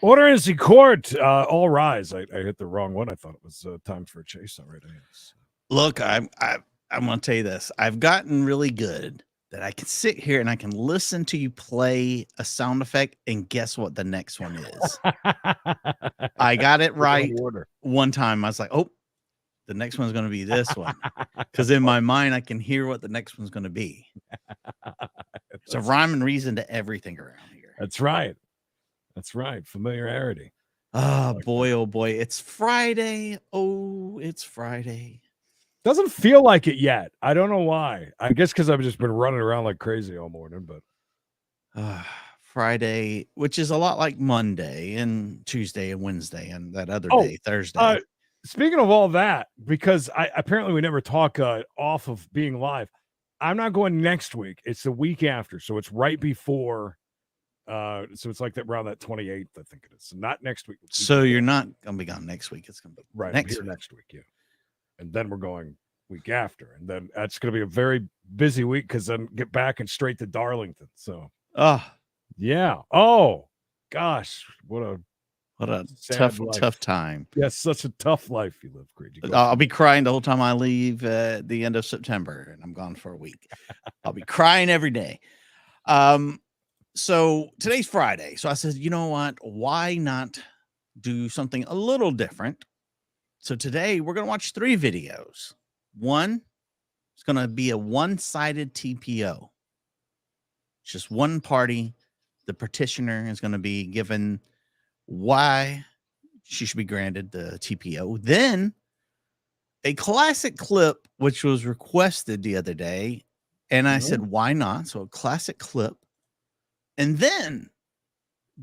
Order is in court. All rise. I hit the wrong one. I thought it was time for a chase already. Look, I'm going to tell you this. I've gotten really good that I can sit here and I can listen to you play a sound effect and guess what the next one is. I got it right one time. I was like, oh, the next one's going to be this one. Because in my mind, I can hear what the next one's going to be. It's a rhyme and reason to everything around here. That's right. That's right. Familiarity. Oh, boy. Oh, boy. It's Friday. Oh, it's Friday. Doesn't feel like it yet. I don't know why. I guess because I've just been running around like crazy all morning. But Friday, which is a lot like Monday and Tuesday and Wednesday and that other day, Thursday. Speaking of all that, because apparently we never talk off of being live. I'm not going next week. It's the week after. So it's right before. So it's like that around that 28th, I think it is. So not next week. So you're not going to be gone next week. It's going to be right next week. Yeah. And then we're going week after. And then that's going to be a very busy week because then get back and straight to Darlington. So, yeah. Oh, gosh. What a tough time. Yes, such a tough life you live, Creed. I'll be crying the whole time I leave at the end of September, and I'm gone for a week. I'll be crying every day. So today's Friday. So I said, you know what? Why not do something a little different? So today we're going to watch 3 videos. One is going to be a one-sided TPO. It's just one party. The petitioner is going to be given why she should be granted the TPO. Then a classic clip, which was requested the other day. And I said, why not? So a classic clip. And then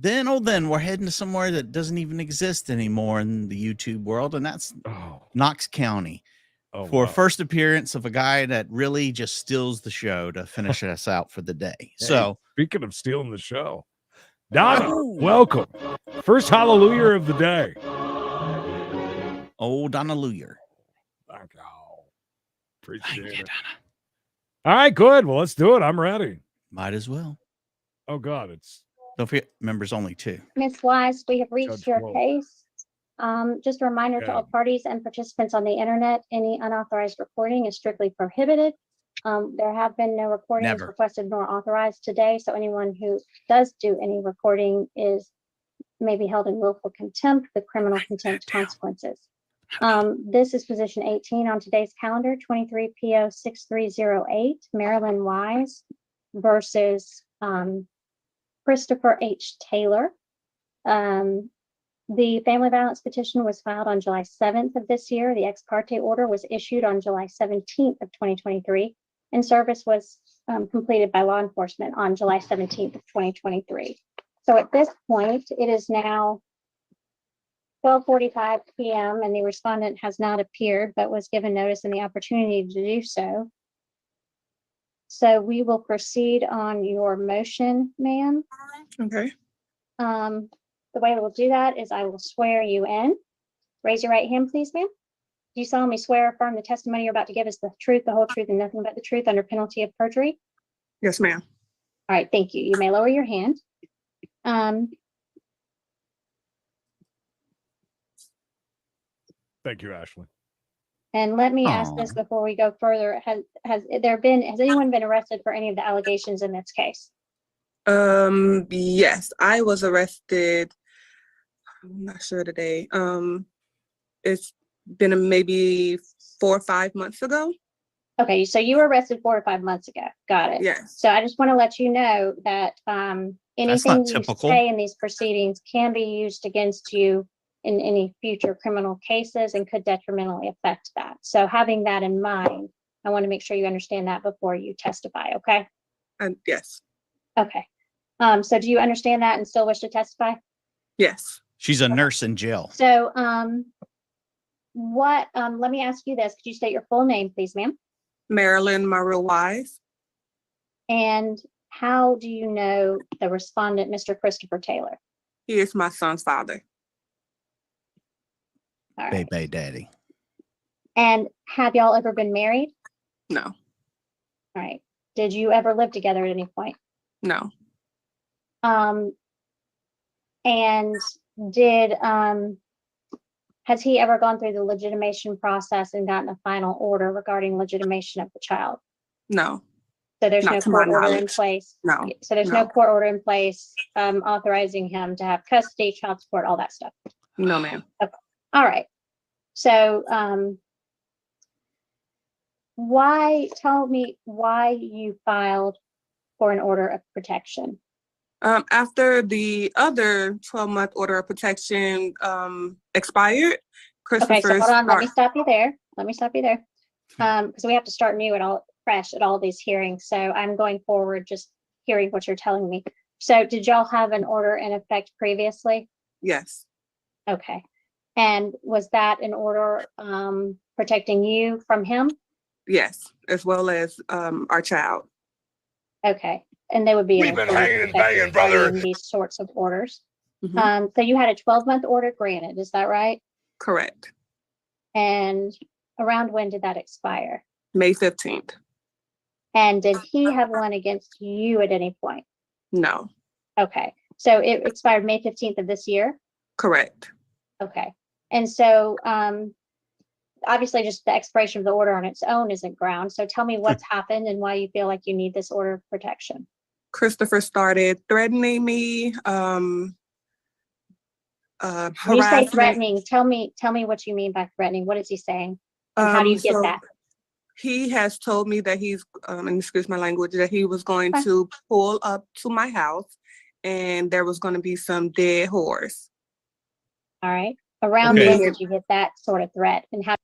we're heading to somewhere that doesn't even exist anymore in the YouTube world. And that's Knox County for a first appearance of a guy that really just steals the show to finish us out for the day. Hey, so speaking of stealing the show, Donna, welcome. First hallelujah of the day. Oh, Donna Lawyer. Thank you. Appreciate it. Donna. All right, good. Well, let's do it. I'm ready. Might as well. Oh, God. Don't forget, members only 2. Miss Wise, we have reached your case. Just a reminder to all parties and participants on the internet, any unauthorized recording is strictly prohibited. There have been no recordings requested nor authorized today, so anyone who does do any recording may be held in willful contempt with criminal contempt consequences. This is position 18 on today's calendar, 23 PO 6308, Marilyn Wise versus Christopher H. Taylor. The family violence petition was filed on July 7th of this year. The ex parte order was issued on July 17th of 2023, and service was completed by law enforcement on July 17th of 2023. So at this point, it is now 12:45 p.m. and the respondent has not appeared, but was given notice and the opportunity to do so. So we will proceed on your motion, ma'am. Okay. The way we'll do that is I will swear you in. Raise your right hand, please, ma'am. Do you solemnly swear or affirm the testimony you're about to give is the truth, the whole truth, and nothing but the truth under penalty of perjury? Yes, ma'am. All right, thank you. You may lower your hand. Thank you, Ashley. And let me ask this before we go further. Has anyone been arrested for any of the allegations in this case? Yes, I was arrested. I'm not sure today. It's been maybe 4 or 5 months ago. Okay, so you were arrested 4 or 5 months ago. Got it. Yes. So I just want to let you know that anything you say in these proceedings can be used against you in any future criminal cases and could detrimentally affect that. So having that in mind, I want to make sure you understand that before you testify, okay? Yes. Okay. So do you understand that and still wish to testify? Yes. She's a nurse in jail. So let me ask you this. Could you state your full name, please, ma'am? Marilyn Maria Wise. And how do you know the respondent, Mr. Christopher Taylor? He is my son's father. All right. Baby daddy. And have y'all ever been married? No. All right. Did you ever live together at any point? No. And did has he ever gone through the legitimation process and gotten a final order regarding legitimation of the child? No. So there's Not no to my court order in knowledge. place. No. So there's no court order in place authorizing him to have custody, child support, all that stuff. No, ma'am. Okay. All right. So tell me why you filed for an order of protection. After the other 12-month order of protection expired, Okay, so hold on. Let me start- stop you there. Because we have to start new and fresh at all these hearings. So I'm going forward just hearing what you're telling me. So did y'all have an order in effect previously? Yes. Okay. And was that an order protecting you from him? Yes, as well as our child. Okay. And they would be We've been hanging and banging, brother. These sorts of orders. Mhm. So you had a 12-month order granted, is that right? Correct. And around when did that expire? May 15th. And did he have one against you at any point? No. Okay. So it expired May 15th of this year? Correct. Okay. And so obviously just the expiration of the order on its own isn't ground. So tell me what's happened and why you feel like you need this order of protection. Christopher started threatening me. When you say Harassment. threatening, tell me what you mean by threatening. What is he saying? And how do you get So that? He has told me that he's, and excuse my language, that he was going to pull up to my house and there was going to be some dead horse. All right. Around Okay. when did you get that sort of threat? And how?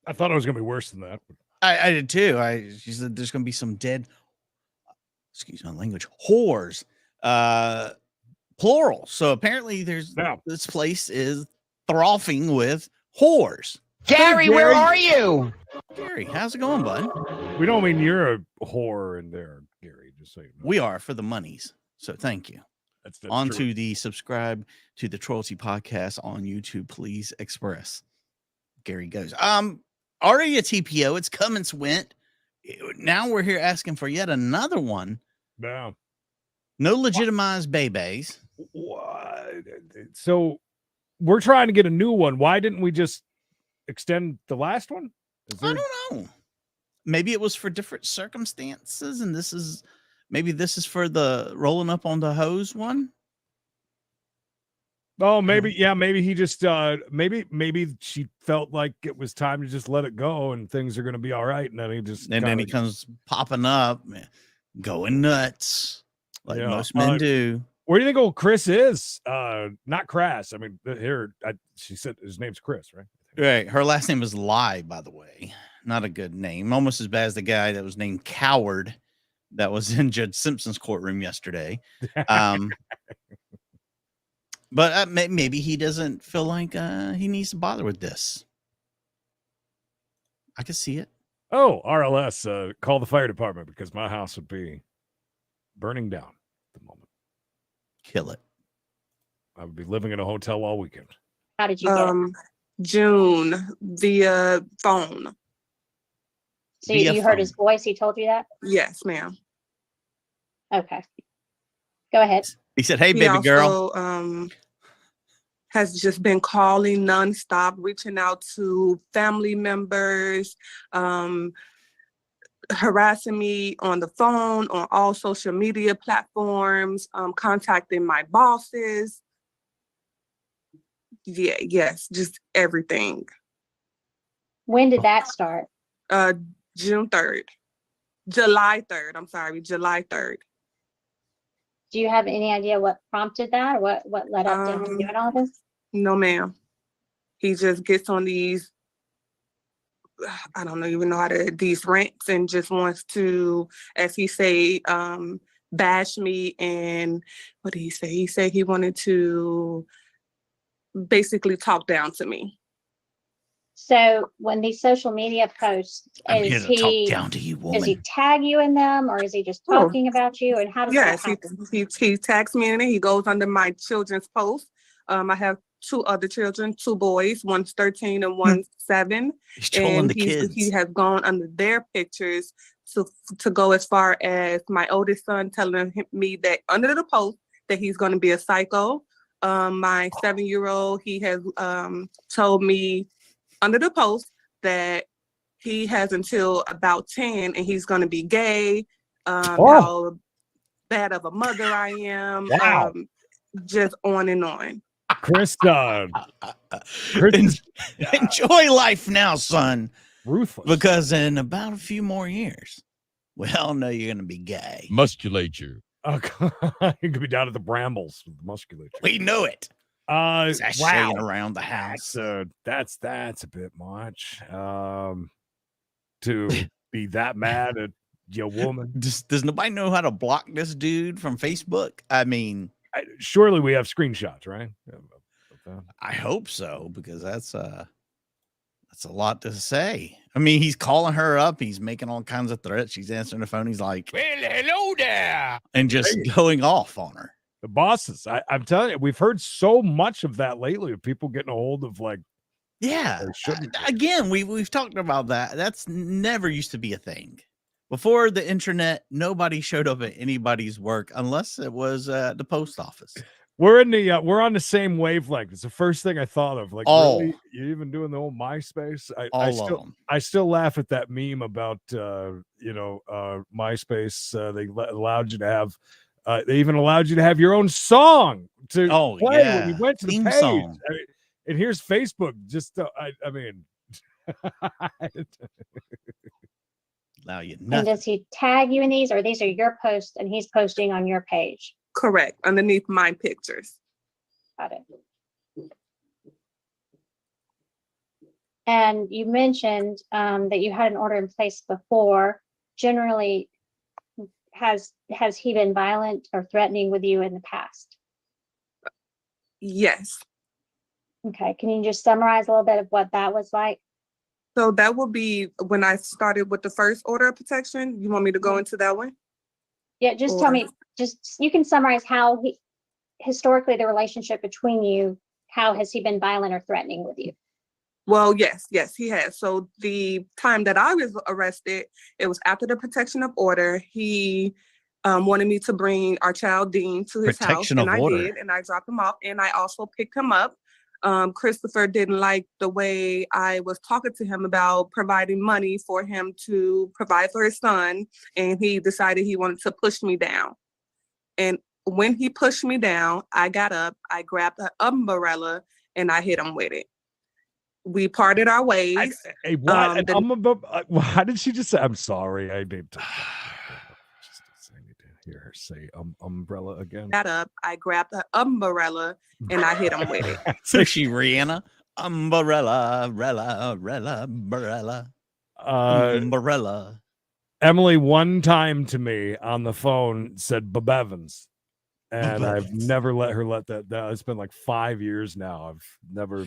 I thought it was gonna be worse than that. I did too. She said there's going to be some dead, excuse my language, whores, plural. So apparently this place is frothing with whores. Gary, where are you? Gary, how's it going, bud? We don't mean you're a whore in there, Gary. Just so you know. We are for the monies. So thank you. That's On true. to the subscribe to the Trollty podcast on YouTube, please express. Gary goes. Already a TPO. It's come and went. Now we're here asking for yet another one. No. No legitimized babies. What? So we're trying to get a new one. Why didn't we just extend the last one? I don't know. Maybe it was for different circumstances, and this is for the rolling up on the hose one. Oh, maybe, yeah, maybe he just maybe she felt like it was time to just let it go and things are gonna be all right. And then he comes popping up, going nuts, like most men do. Where do you think old Chris is? Not Crass. I mean, she said his name's Chris, right? Right. Her last name is Lie, by the way. Not a good name. Almost as bad as the guy that was named Coward that was in Judge Simpson's courtroom yesterday. But maybe he doesn't feel like he needs to bother with this. I can see it. Oh, RLS, call the fire department because my house would be burning down at the moment. Kill it. I would be living in a hotel all weekend. How did you get it? June via phone. So you heard his voice? He told you that? Yes, ma'am. Okay. Go ahead. He said, "Hey, baby girl." Has just been calling nonstop, reaching out to family members, harassing me on the phone, on all social media platforms, contacting my bosses. Yeah, yes, just everything. When did that start? July 3rd. I'm sorry, July 3rd. Do you have any idea what prompted that, or what led up to him doing all this? No, ma'am. He just gets on these, I don't even know these rants and just wants to, as he say, bash me. And what did he say? He said he wanted to basically talk down to me. So when these social media posts, talk down to you, woman. Does he tag you in them, or is he just talking about you? And how does that happen? He tags me in it. He goes under my children's post. I have 2 other children, 2 boys, one's 13 and one's 7. He's trolling the kids. He has gone under their pictures to go as far as my oldest son telling me that under the post that he's going to be a psycho, My 7-year-old, he has told me under the post that he has until about 10 and he's going to be gay, how bad of a mother I am, Wow. just on and on. Chris, enjoy life now, son. Ruthless. Because in about a few more years, we all know you're going to be gay. Musculature. You could be down at the Brambles with the musculature. We know it. Sashaying around the house. That's a bit much. To be that mad at your woman. Does nobody know how to block this dude from Facebook? I mean, surely we have screenshots, right? I hope so, because that's a lot to say. I mean, he's calling her up. He's making all kinds of threats. She's answering the phone. He's like, "Well, hello there," and just going off on her. The bosses. I'm telling you, we've heard so much of that lately. Of people getting a hold of Again, we've talked about that. That's never used to be a thing. Before the internet, nobody showed up at anybody's work unless it was the post office. We're on the same wavelength. It's the first thing I thought of. Like, really? You're even doing the old MySpace? I still laugh at that meme about MySpace. They allowed you to have. They even allowed you to have your own song to play when you went to the page. Song. And here's Facebook. Just I mean. Allow you nothing. And does he tag you in these, or these are your posts and he's posting on your page? Correct, underneath my pictures. Got it. And you mentioned that you had an order in place before. Generally, has he been violent or threatening with you in the past? Yes. Okay, can you just summarize a little bit of what that was like? So that will be when I started with the first order of protection. You want me to go into that one? Yeah, just tell me, you can summarize how historically the relationship between you, how has he been violent or threatening with you? Well, yes, he has. So the time that I was arrested, it was after the protection of order. He wanted me to bring our child Dean to his house, and I did, and I dropped him off, and I also picked him up. Christopher didn't like the way I was talking to him about providing money for him to provide for his son, and he decided he wanted to push me down. And when he pushed me down, I got up, I grabbed an umbrella, and I hit him with it. We parted our ways. How did she just say? I'm sorry. I need to hear her say umbrella again. Got up, I grabbed an umbrella, and I hit him with it. So she Rihanna, umbrella, umbrella. Emily one time to me on the phone said Bevins, and I've never let her let that down. It's been like 5 years now. I've never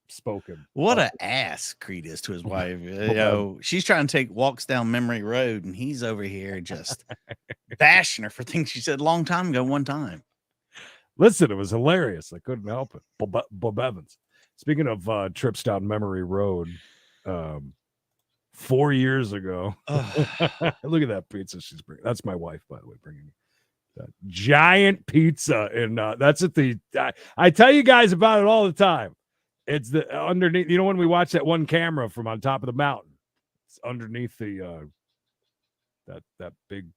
spoken. What an ass Creed is to his wife. You know, she's trying to take walks down memory road, and he's over here just bashing her for things she said a long time ago. One time, listen, it was hilarious. I couldn't help it. Bob Evans. Speaking of trips down memory road, 4 years ago. Look at that pizza she's bringing. That's my wife, by the way, bringing that giant pizza, and that's at the. I tell you guys about it all the time. It's the underneath, when we watch that one camera from on top of the mountain, it's underneath the that big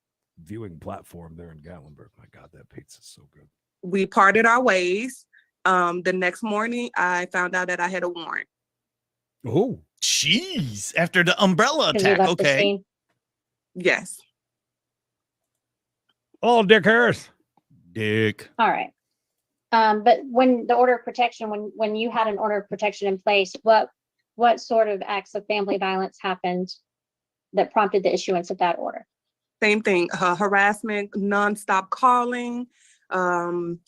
viewing platform there in Gatlinburg. My God, that pizza's so good. We parted our ways. The next morning, I found out that I had a warrant. Oh, jeez! After the umbrella attack, okay. Yes. Oh, Dick Harris. Dick. All right. But when the order of protection, when you had an order of protection in place, what sort of acts of family violence happened that prompted the issuance of that order? Same thing, harassment, nonstop calling, nonstop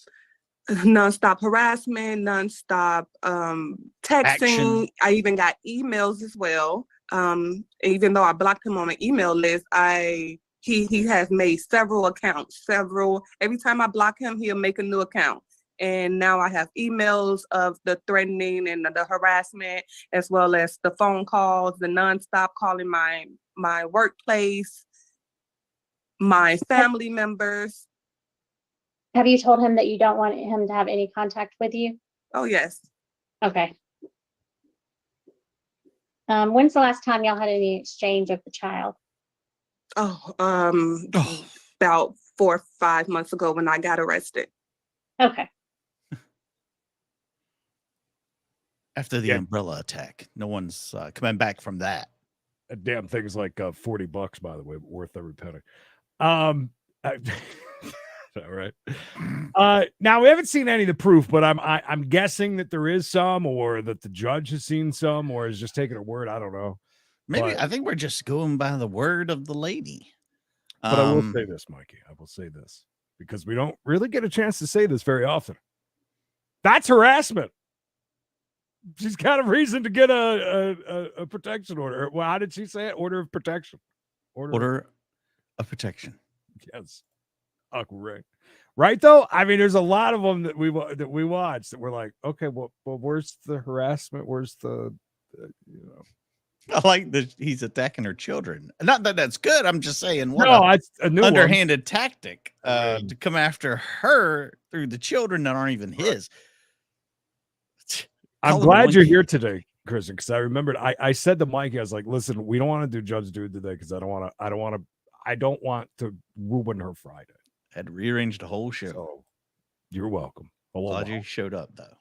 harassment, nonstop texting. Action. I even got emails as well. Even though I blocked him on an email list, he has made several accounts. Every time I block him, he'll make a new account. And now I have emails of the threatening and the harassment, as well as the phone calls, the nonstop calling my workplace, my family members. Have you told him that you don't want him to have any contact with you? Oh, yes. Okay. When's the last time y'all had any exchange of the child? About 4 or 5 months ago when I got arrested. Okay. After the umbrella attack, no one's coming back from that. That damn thing's like $40, by the way, worth every penny. All right. Now we haven't seen any of the proof, but I'm guessing that there is some, or that the judge has seen some, or is just taking her word. I don't know. Maybe I think we're just going by the word of the lady. But I will say this, Mikey. I will say this because we don't really get a chance to say this very often. That's harassment. She's got a reason to get a protection order. Well, how did she say it? Order of protection. Order of protection. Yes. Oh, right though. I mean, there's a lot of them that we watch that we're like, okay, well, where's the harassment? Where's the I like that he's attacking her children. Not that that's good. I'm just saying, it's a new underhanded tactic to come after her through the children that aren't even his. I'm glad you're here today, Kristen, because I remembered I said to Mikey, I was like, listen, we don't want to do Judge Dude today because I don't want to ruin her Friday. Had rearranged the whole show. So, you're welcome. Glad you showed up though.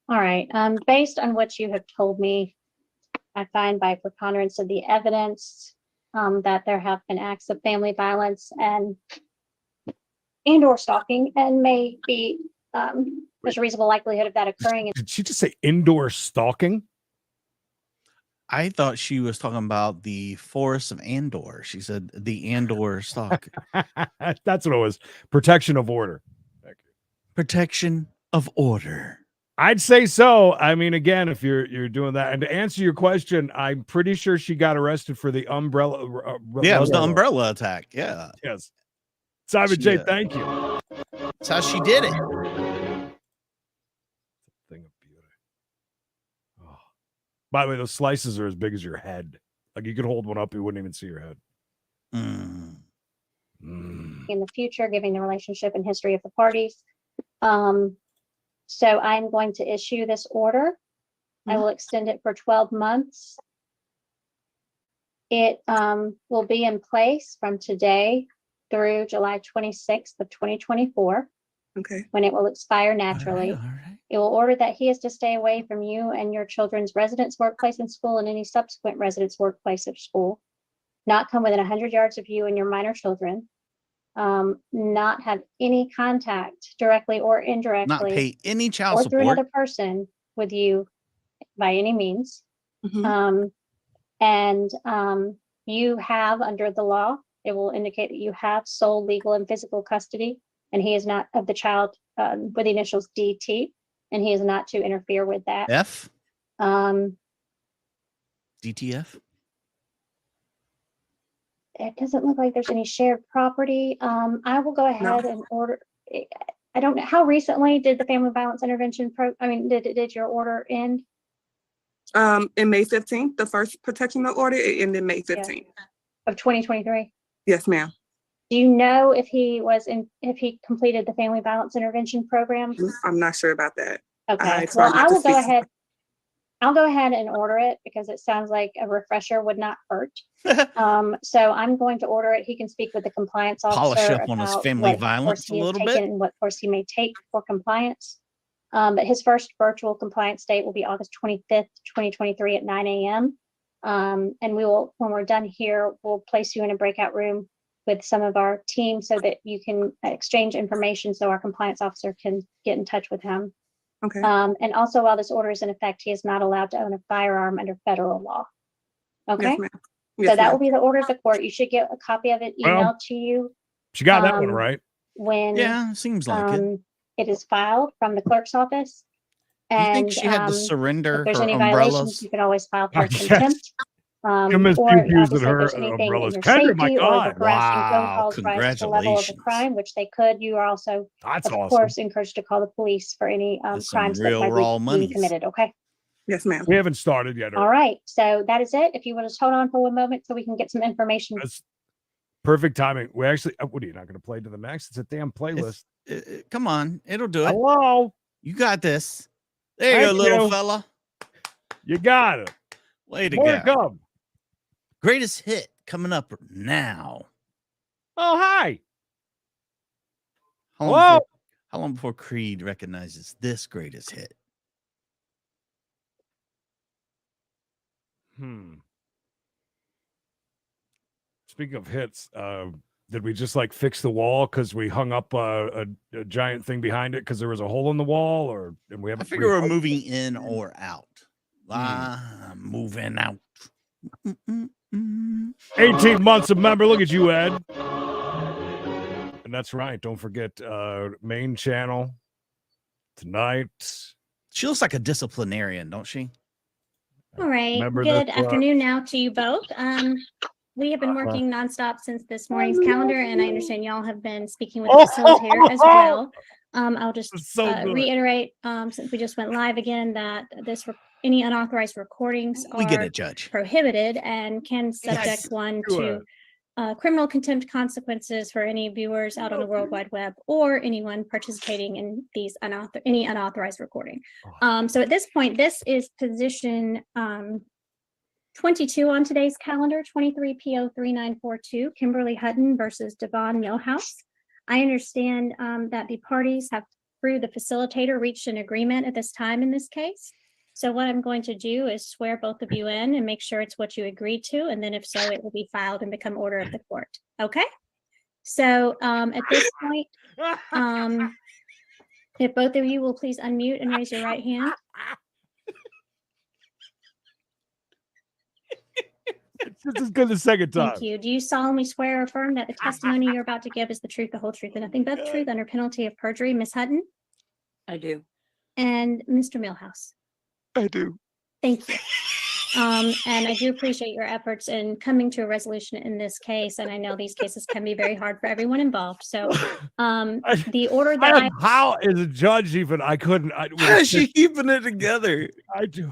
All right. Based on what you have told me, I find by preponderance of the evidence that there have been acts of family violence and or stalking, and may be there's a reasonable likelihood of that occurring. Did she just say indoor stalking? I thought she was talking about the forest of Andor. She said the Andor stalk. That's what it was. Protection of order. Protection of order. I'd say so. I mean, again, if you're doing that, and to answer your question, I'm pretty sure she got arrested for the umbrella. Yeah, it was the umbrella attack. Yeah. Yes. Simon J, thank you. That's how she did it. Thing of beauty. Oh. By the way, those slices are as big as your head. Like you could hold one up, you wouldn't even see your head. In the future, given the relationship and history of the parties. So I'm going to issue this order. I will extend it for 12 months. It will be in place from today through July 26th of 2024. Okay. When it will expire naturally. All right. It will order that he is to stay away from you and your children's residence, workplace, and school, and any subsequent residence, workplace, or school. Not come within 100 yards of you and your minor children. Not have any contact directly or indirectly. Not pay any child or support. through another person with you by any means. You have, under the law, it will indicate that you have sole legal and physical custody, and he is not of the child with the initials DT, and he is not to interfere with that. F? DTF? It doesn't look like there's any shared property. I will go ahead and order. I don't know, how recently did the family violence intervention did your order end? In May 15th, the first protection order, it ended May 15th. Of 2023? Yes, ma'am. Do you know if he completed the family violence intervention program? I'm not sure about that. Okay, well, I will go ahead. I'll go ahead and order it because it sounds like a refresher would not hurt. So I'm going to order it. He can speak with the compliance officer. Polish up on his family violence a little bit. And what course he may take for compliance. But his first virtual compliance date will be August 25th, 2023 at 9 a.m. And we will, when we're done here, we'll place you in a breakout room with some of our team so that you can exchange information so our compliance officer can get in touch with him. Okay. And also, while this order is in effect, he is not allowed to own a firearm under federal law. Okay. Yes, ma'am. Yes, so that ma'am. will be the order of the court. You should get a copy of it emailed to you. She got that one right. When seems like it. It is filed from the clerk's office. And you think she had to surrender if there's her any umbrellas? violations, you can always file for Yes. contempt. Miss Or Pew Pew's obviously, and her if there's anything umbrellas. in your Kendra, my safety or God. the harassing phone Wow, calls rise to the level of a congratulations. crime, which they could, you are also, That's of awesome. course, encouraged to call the police for any That's some crimes that real might raw be monies. being committed. Okay. Yes, ma'am. We haven't started yet. All right. So that is it. If you want to hold on for one moment so we can get some information. Perfect timing. We actually, what are you not going to play to the max? It's a damn playlist. Come on, it'll do it. Hello. You got this. There you Thank go, little you. fella. You got it. Way to More to go. come. Greatest hit coming up now. Oh, hi. How long before Creed recognizes this greatest hit? Speaking of hits, did we just like fix the wall because we hung up a giant thing behind it because there was a hole in the wall, and we haven't? I figure we're moving in or out. Moving out. 18 months of member. Look at you, Ed. And that's right. Don't forget main channel tonight. She looks like a disciplinarian, don't she? All right. Remember Good this, afternoon now to you both. We have been working nonstop since this morning's calendar, and I understand y'all have been speaking with the facilitator as well. I'll just reiterate, since we just went live again, that any unauthorized recordings We get are it, Judge. prohibited and can subject one to criminal contempt consequences for any viewers out on the World Wide Web or anyone participating in these any unauthorized recording. So at this point, this is position 22 on today's calendar, 23 PO 3942, Kimberly Hutton versus Devon Millhouse. I understand that the parties have, through the facilitator, reached an agreement at this time in this case. So what I'm going to do is swear both of you in and make sure it's what you agreed to. And then if so, it will be filed and become order of the court. Okay. So at this point, if both of you will please unmute and raise your right hand. It's just as good the second time. Thank you. Do you solemnly swear or affirm that the testimony you're about to give is the truth, the whole truth, and nothing but the truth under penalty of perjury? Ms. Hutton? I do. And Mr. Millhouse? I do. Thank you. And I do appreciate your efforts in coming to a resolution in this case. And I know these cases can be very hard for everyone involved. So the order that how is a judge even? I couldn't. How is she keeping it together? I do.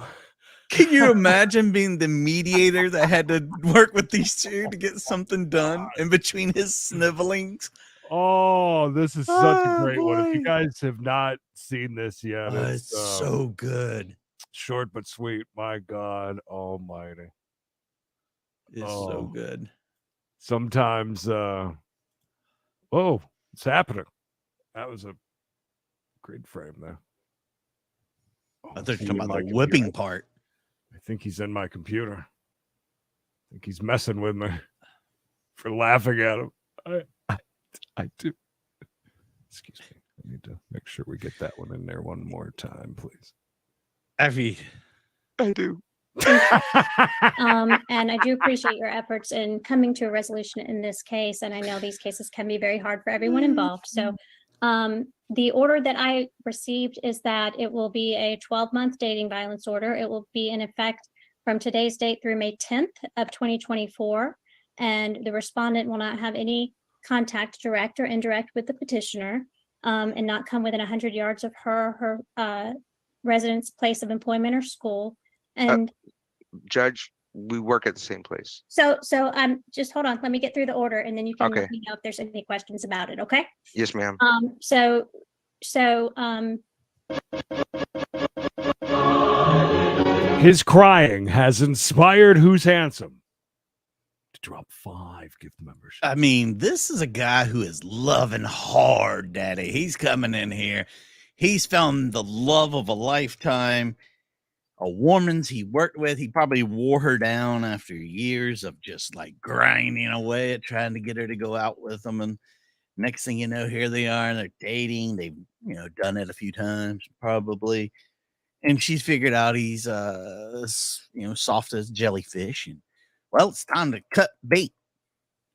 Can you imagine being the mediator that had to work with these two to get something done in between his snivelings? Oh, this is such a great one. If you guys have not seen this yet, it's so good. Short but sweet. My God almighty. It's so good. Sometimes, it's happening. That was a great frame there. I thought you were talking about the whipping part. I think he's in my computer. I think he's messing with me for laughing at him. I do. Excuse me. I need to make sure we get that one in there one more time, please. Effie. I do. And I do appreciate your efforts in coming to a resolution in this case. And I know these cases can be very hard for everyone involved. So the order that I received is that it will be a 12-month dating violence order. It will be in effect from today's date through May 10th of 2024. And the respondent will not have any contact, direct or indirect, with the petitioner, and not come within 100 yards of her residence, place of employment, or school. And Judge, we work at the same place. So just hold on, let me get through the order, and then you can let me know if there's any questions about it. Okay. Yes, ma'am. His crying has inspired Who's Handsome to drop 5 gift memberships. I mean, this is a guy who is loving hard, Daddy. He's coming in here. He's found the love of a lifetime. A woman's he worked with. He probably wore her down after years of just like grinding away at trying to get her to go out with him. And next thing you know, here they are, and they're dating. They've, done it a few times probably. And she's figured out he's, soft as jellyfish. And well, it's time to cut bait.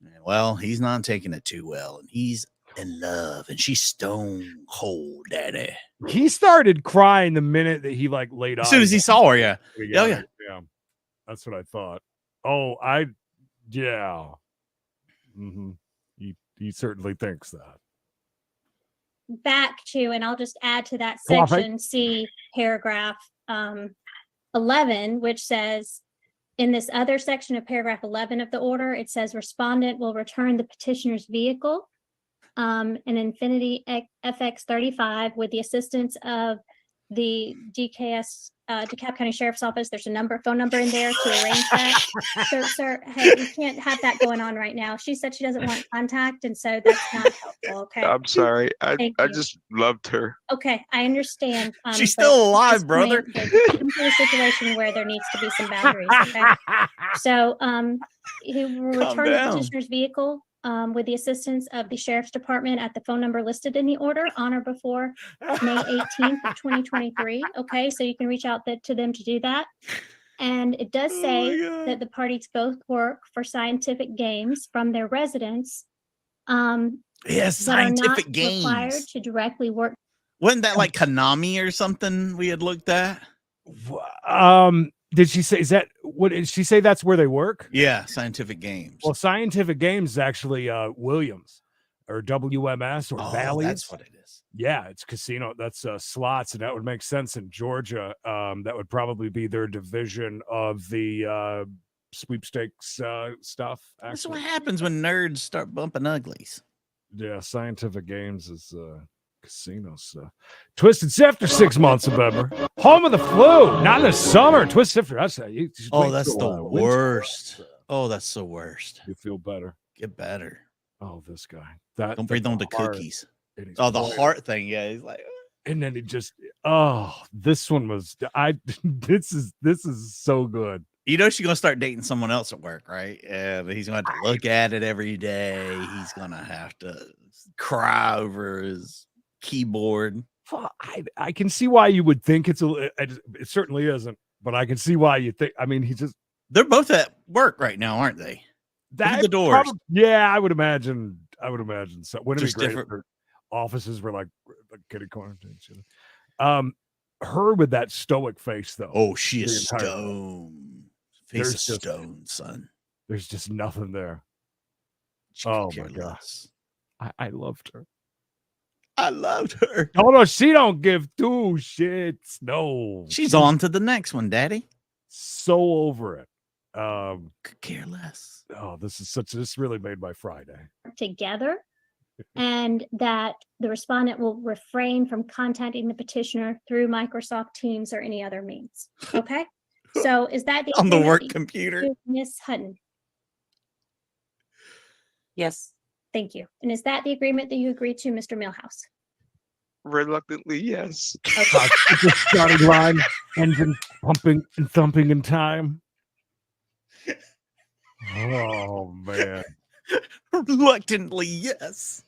And, well, he's not taking it too well. And he's in love, and she's stone cold, Daddy. He started crying the minute that he laid as soon as he saw her. Yeah. Yeah. That's what I thought. Mm-hmm. He certainly thinks that. Back to, and I'll just add to that section C, paragraph 11, which says In this other section of paragraph 11 of the order, it says respondent will return the petitioner's vehicle, an Infiniti FX35 with the assistance of the DeKalb County Sheriff's Office. There's a phone number in there to arrange that. So, sir, hey, we can't have that going on right now. She said she doesn't want contact, and so that's not helpful. Okay. I'm sorry. I Thank you. just loved her. Okay, I understand. She's but still at this alive, brother. point, we're getting to a situation where there needs to be some boundaries. Okay. So, he will Calm return the down. petitioner's vehicle with the assistance of the sheriff's department at the phone number listed in the order on or before May 18th of 2023. Okay, so you can reach out to them to do that. And it does say that the parties both work for Scientific Games from their residence. Yes, That are not Scientific required Games. to directly work. Wasn't that like Konami or something we had looked at? Did she say, what did she say? That's where they work? Yeah, Scientific Games. Well, Scientific Games is actually Williams or WMS or Bally's. That's what it is. Yeah, it's casino. That's slots, and that would make sense in Georgia. That would probably be their division of the sweepstakes stuff. That's Actually, what happens when nerds start bumping uglies. yeah, Scientific Games is casino stuff. Twisted Sift 6 months of November. Home of the flu, not in the summer. Twisted Sift. That's That's the worst. Oh, that's the worst. You feel better. Get better. Oh, this guy. Don't breathe on the heart. cookies. Oh, the heart thing. Yeah, he's like, and then it just. Oh, this one was. This is so good. you know, she's gonna start dating someone else at work, right? But he's gonna have to look at it every day. He's gonna have to cry over his keyboard. I can see why you would think it certainly isn't, but I can see why you think. I mean, they're both at work right now, aren't they? Look at the doors. Yeah, I would imagine. So. Wouldn't it Just be great different. if their offices were like kitty quarantine? Her with that stoic face though. Oh, she is the entire- stone. Face of stone, son. There's just nothing there. She Oh could my care God. less. I loved her. I loved her. Oh no, she don't give two shits. No, She's on to the next one, Daddy. so over it. Could care less. Oh, this really made my Friday. Together, and that the respondent will refrain from contacting the petitioner through Microsoft Teams or any other means. Okay, so is that On the agreement work that you computer. do, Ms. Hutton? Yes. Thank you. And is that the agreement that you agreed to, Mr. Millhouse? Reluctantly, yes. Okay. The starting line, engine pumping and thumping in time. Oh man. Reluctantly, yes.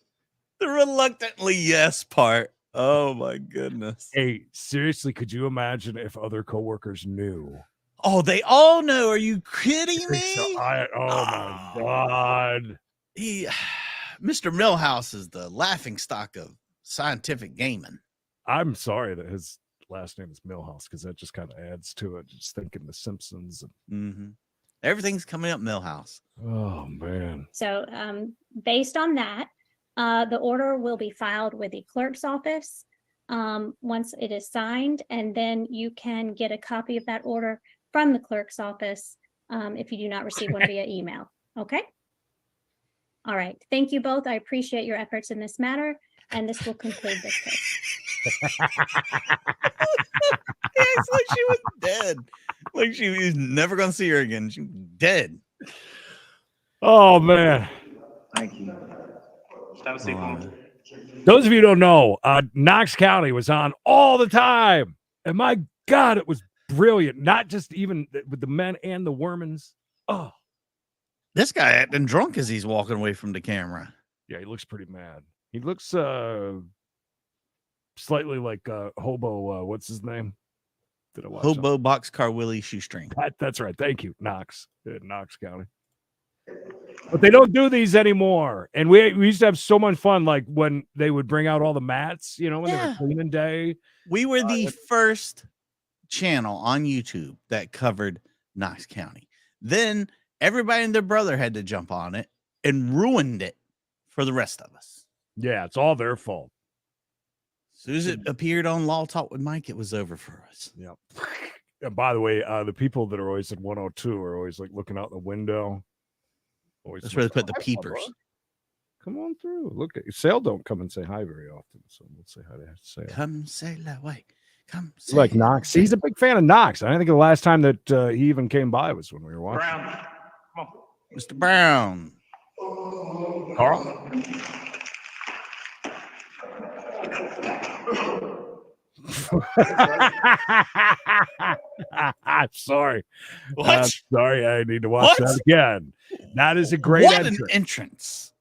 The reluctantly yes part. Oh my goodness. Hey, seriously, could you imagine if other coworkers knew? Oh, they all know. Are you kidding me? Oh my God. Mr. Millhouse is the laughing stock of scientific gaming. I'm sorry that his last name is Millhouse because that just kind of adds to it. Just thinking The Simpsons. Everything's coming up Millhouse. Oh man. So based on that, the order will be filed with the clerk's office once it is signed, and then you can get a copy of that order from the clerk's office if you do not receive one via email. Okay. All right. Thank you both. I appreciate your efforts in this matter, and this will conclude this case. It's like she was dead. Like she was never going to see her again. She was dead. Oh man. Thank you. Have a seat, home. Those of you who don't know, Knox County was on all the time. And my God, it was brilliant. Not just even with the men and the Wormans. Oh, This guy acting drunk as he's walking away from the camera. yeah, he looks pretty mad. He looks slightly like Hobo. What's his name? Did I watch Hobo Boxcar Willie Shoestring. That's right. Thank you, Knox. Knox County. But they don't do these anymore. And we used to have so much fun, like when they would bring out all the mats, when they were cleaning day. We were the first channel on YouTube that covered Knox County. Then everybody and their brother had to jump on it and ruined it for the rest of us. Yeah, it's all their fault. As soon as it appeared on Law Talk with Mike, it was over for us. Yep. And by the way, the people that are always at 102 are always like looking out the window. Always That's where they put the "Hi, peepers. Bubba. Come on through. Look at Sale. Don't come and say hi very often, so let's say hi to Sale. Come say la way. Come say Like Knox. He's a big fan of Knox. I think the last time that he even came by was when we were watching. Brown, come on. Mr. Brown. Carl. I'm sorry. What? I'm sorry. I need to watch What? that again. That is a great What entrance. an entrance.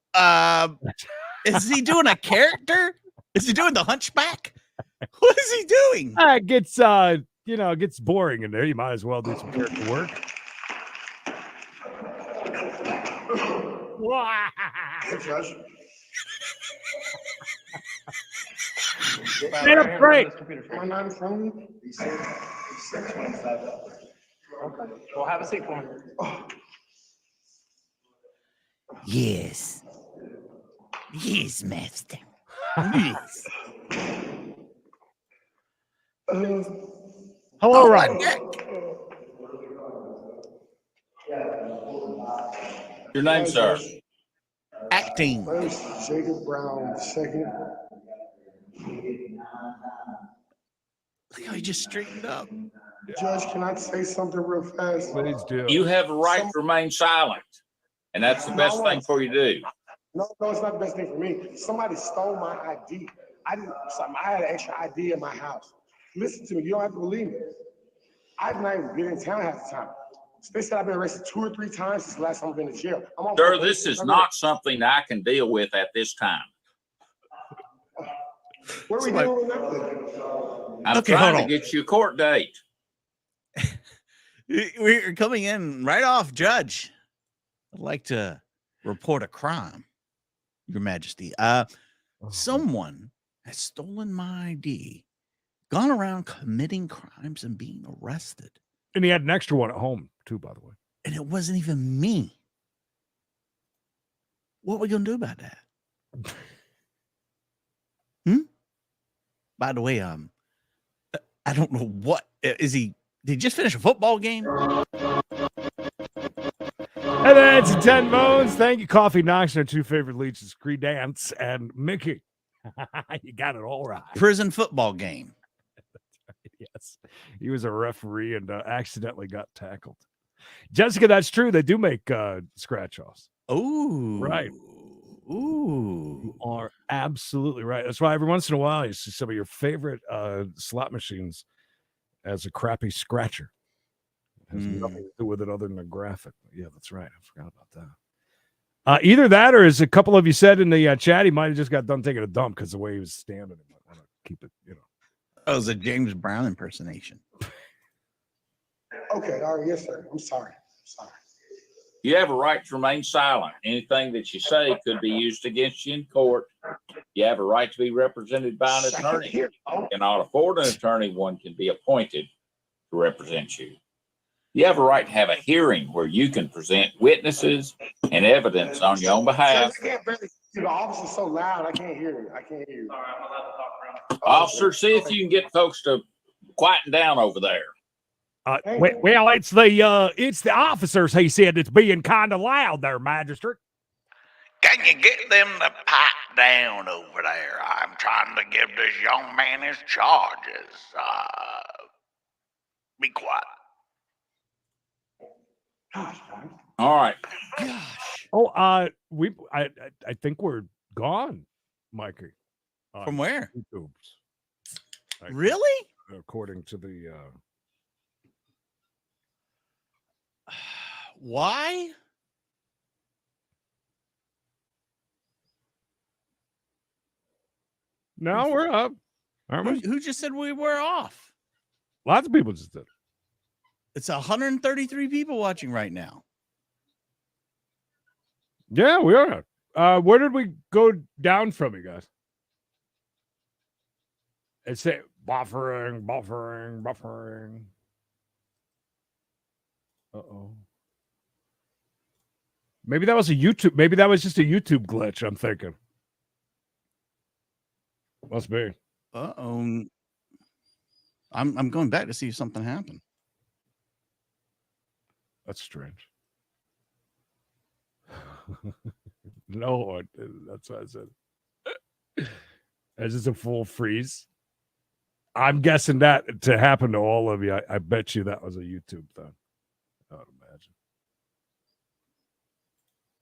Is he doing a character? Is he doing the hunchback? What is he doing? It gets it gets boring in there. You might as well do some character work. Man, I'm great. Well, have a seat for me. Yes. Yes, master. Yes. Hello, Ryan. Your name, sir? Acting. First, Jacob Brown. Second, Look how he just straightened up. Judge, can I say something real fast? Please do. You have a right to remain silent, and that's the best thing for you to do. No, it's not the best thing for me. Somebody stole my ID. I had an extra ID in my house. Listen to me. You don't have to believe me. I've not even been in town half the time. They said I've been arrested 2 or 3 times since the last time I've been to jail. Sir, this is not something I can deal with at this time. What are we doing now? I'm Okay, trying hold to on. get you a court date. We're coming in right off, Judge. I'd like to report a crime, Your Majesty. Someone has stolen my ID, gone around committing crimes and being arrested. And he had an extra one at home, too, by the way. And it wasn't even me. What are we going to do about that? By the way, I don't know what is he. Did he just finish a football game? And that's 10 bones. Thank you, Coffee Knox, and our 2 favorite leeches, Cree Dance and Mickey. You got it all right. Prison football game. Yes. He was a referee and accidentally got tackled. Jessica, that's true. They do make scratch offs. Oh, Right. Ooh. You are absolutely right. That's why every once in a while you see some of your favorite slot machines as a crappy scratcher. It has nothing to do with it other than a graphic. Yeah, that's right. I forgot about that. Either that or, as a couple of you said in the chat, he might have just got done taking a dump because the way he was standing. He might want to keep it, That was a James Brown impersonation. Okay, all right, yes, sir. I'm sorry. You have a right to remain silent. Anything that you say could be used against you in court. You have a right to be represented by an attorney. If you cannot afford an attorney, one can be appointed to represent you. You have a right to have a hearing where you can present witnesses and evidence on your own behalf. I can't barely. The officer's so loud. I can't hear you. Sorry, I'm allowed to talk around. Officer, see if you can get folks to quieten down over there. well, it's the officers, he said, that's being kind of loud there, magistrate. Can you get them to pipe down over there? I'm trying to give this young man his charges. Be quiet. All right. Gosh. Oh, I think we're gone, Mikey. From where? YouTube's. Really? According to the Why? No, we're up. Aren't we? Who just said we were off? Lots of people just did. It's 133 people watching right now. Yeah, we are. Where did we go down from, you guys? It's buffering. Uh-oh. Maybe that was just a YouTube glitch, I'm thinking. Must be. Uh-oh. I'm going back to see if something happened. That's strange. No, that's what I said. Is this a full freeze? I'm guessing that to happen to all of you. I bet you that was a YouTube thing. I would imagine.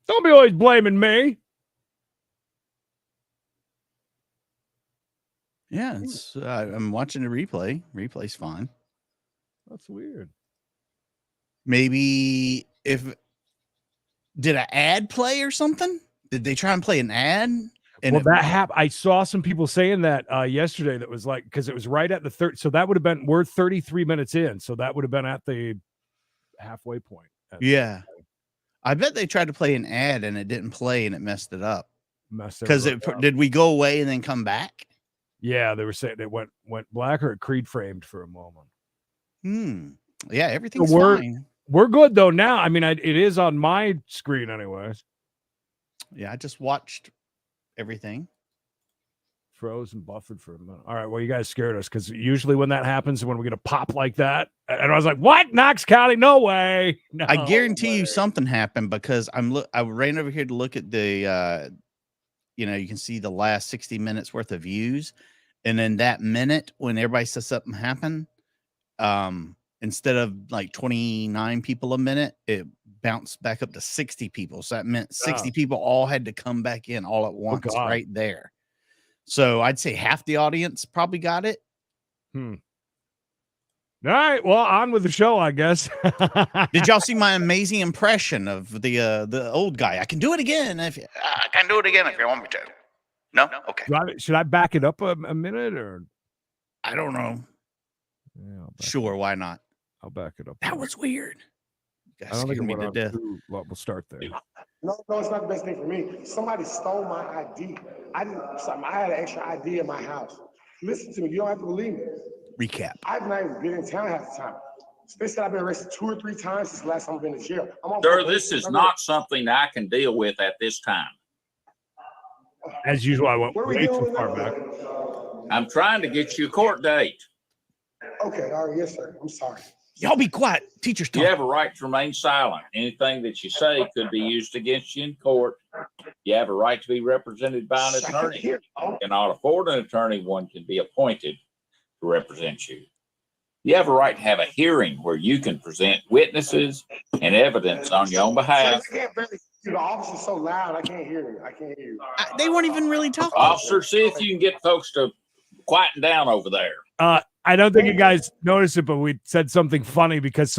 Don't be always blaming me. Yeah, it's. I'm watching the replay. Replay's fine. That's weird. Maybe did an ad play or something? Did they try and play an ad? Well, that happened. I saw some people saying that yesterday. That was like because it was right at the third. So that would have been we're 33 minutes in. So that would have been at the halfway point. Yeah, I bet they tried to play an ad and it didn't play and it messed it up. Because did we go away and then come back? Yeah, they were saying it went black or it Creed framed for a moment. Yeah, everything's fine. We're good though now. I mean, it is on my screen anyways. Yeah, I just watched everything. Froze and buffered for a minute. All right, well, you guys scared us because usually when that happens, when we get a pop like that, and I was like, "What? Knox County? No way!" No I guarantee you something happened because I ran over here to look at the, you can see the last 60 minutes worth of views, and then that minute when everybody says something happened, instead of like 29 people a minute, it bounced back up to 60 people. So that meant 60 people all had to come back in all at once right there. So I'd say half the audience probably got it. All right. Well, on with the show, I guess. Did y'all see my amazing impression of the old guy? I can do it again. I can do it again if you want me to. No? Okay. Should I back it up a minute or? I don't know. Yeah, sure. Why not? I'll back it up. That was weird. I don't think it went on too long. We'll start there. No, it's not the best thing for me. Somebody stole my ID. I had an extra ID in my house. Listen to me. You don't have to believe me. Recap. I've not even been in town half the time. They said I've been arrested 2 or 3 times since the last time I've been in jail. Sir, this is not something I can deal with at this time. As usual, I went way too far back. I'm trying to get you a court date. Okay, all right, yes, sir. I'm sorry. Y'all be quiet. Teachers talk. You have a right to remain silent. Anything that you say could be used against you in court. You have a right to be represented by an attorney. You cannot afford an attorney. One can be appointed to represent you. You have a right to have a hearing where you can present witnesses and evidence on your own behalf. The officer's so loud, I can't hear you. They weren't even really talking. Officer, see if you can get folks to quieten down over there. I don't think you guys noticed it, but we said something funny because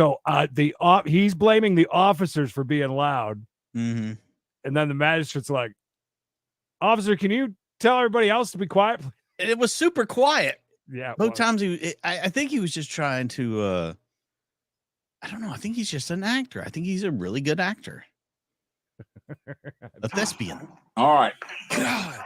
he's blaming the officers for being loud. Mm-hmm. And then the magistrate's like, "Officer, can you tell everybody else to be quiet?" And it was super quiet. Yeah. Both times I think he was just trying to, I don't know. I think he's just an actor. I think he's a really good actor. A thespian. All right. God.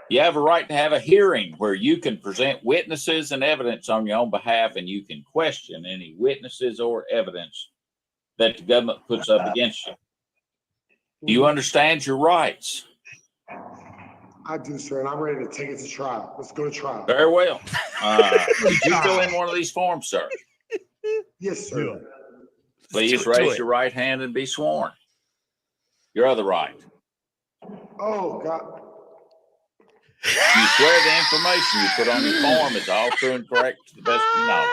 You have a right to have a hearing where you can present witnesses and evidence on your own behalf, and you can question any witnesses or evidence that the government puts up against you. Do you understand your rights? I do, sir, and I'm ready to take it to trial. Let's go to trial. Very well. Did you fill in one of these forms, sir? Yes, sir. Please raise your right hand and be sworn. Your other right. Oh, God. You swear the information you put on your form is all true and correct to the best of your knowledge.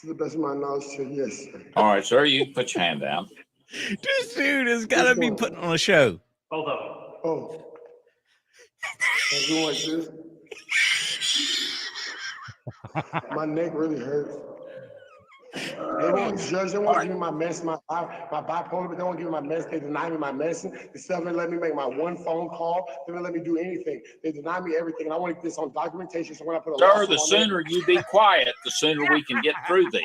To the best of my knowledge, sir, yes, sir. All right, sir, you can put your hand down. This dude has got to be putting on a show. Hold on. Oh. I'm doing like this. My neck really hurts. They won't judge. They won't give me my medicine, my bipolar, but they won't give me my medicine. They deny me my medicine. They still haven't let me make my one phone call. They haven't let me do anything. They deny me everything. And I want to get this on documentation. So when I put a sir, the sooner you be quiet, the sooner we can get through this.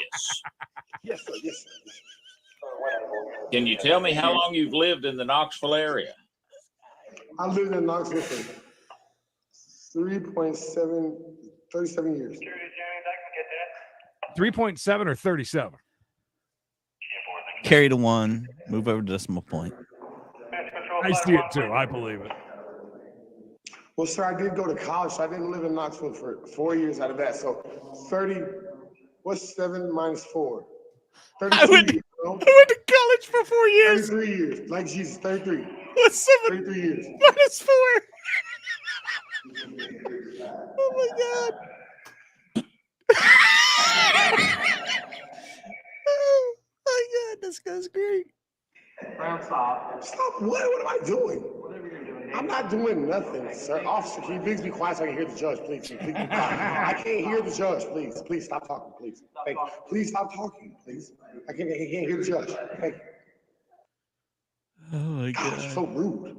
Yes, sir. Yes, sir. Can you tell me how long you've lived in the Knoxville area? I lived in Knoxville for 37 years. 3.7 or 37? Carry the 1, move over to decimal point. I see it too. I believe it. Well, sir, I did go to college, so I didn't live in Knoxville for 4 years out of that. So 30, what's 7 minus 4? I went to bro. college for 4 years. 33 years. Like Jesus, 33. What's 7 33 years. minus 4? Oh my God. Oh my God, this guy's great. Stop. Stop. What am I doing? Whatever you're doing. I'm not doing nothing, sir. Officer, can you please be quiet so I can hear the judge, please? Please be quiet. I can't hear the judge, please. Please stop talking, please. Thank you. Please stop talking, please. I can't hear the judge. Thank you. Oh my Gosh, God. so rude.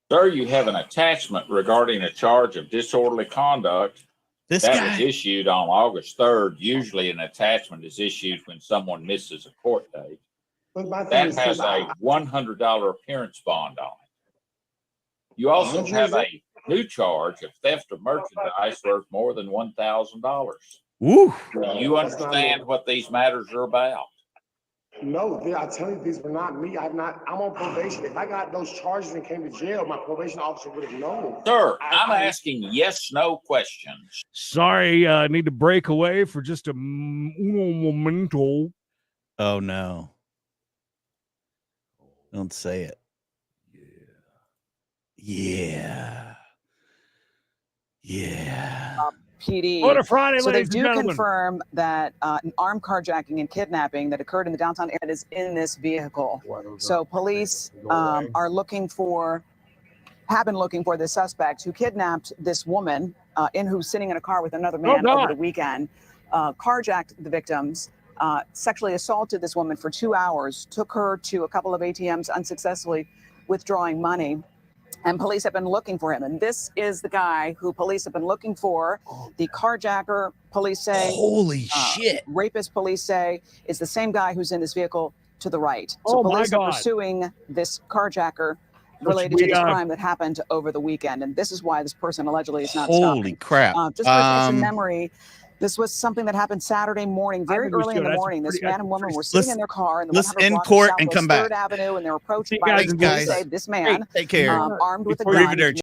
Sir, you have an attachment regarding a charge of disorderly conduct. This That guy. was issued on August 3rd. Usually an attachment is issued when someone misses a court date. But my thing That is, has a $100 appearance bond on it. You also have a new charge of theft of merchandise worth more than $1,000. Woo. Do you understand what these matters are about? No, I tell you, these were not me. I'm on probation. If I got those charges and came to jail, my probation officer would have known. Sir, I'm asking yes/no questions. Sorry, I need to break away for just a momento. Oh no. Don't say it. Yeah. PD. What a Friday, So they ladies and do gentlemen. confirm that an armed carjacking and kidnapping that occurred in the downtown area is in this vehicle. So police are looking for, have been looking for the suspect who kidnapped this woman who's sitting in a car with another man over the weekend, carjacked the victims, sexually assaulted this woman for 2 hours, took her to a couple of ATMs unsuccessfully withdrawing money. And police have been looking for him. And this is the guy who police have been looking for. The carjacker, police say. Holy shit. Rapist, police say, is the same guy who's in this vehicle to the right. So police are pursuing this carjacker related to this crime that happened over the weekend. And this is why this person allegedly is not stopping. Holy crap. Just for a memory, this was something that happened Saturday morning, very early in the morning. This man and woman were sitting in their car in the 100 block of Southwest 3rd Avenue, and they were approached by, guys. this man, Take care. armed with a gun.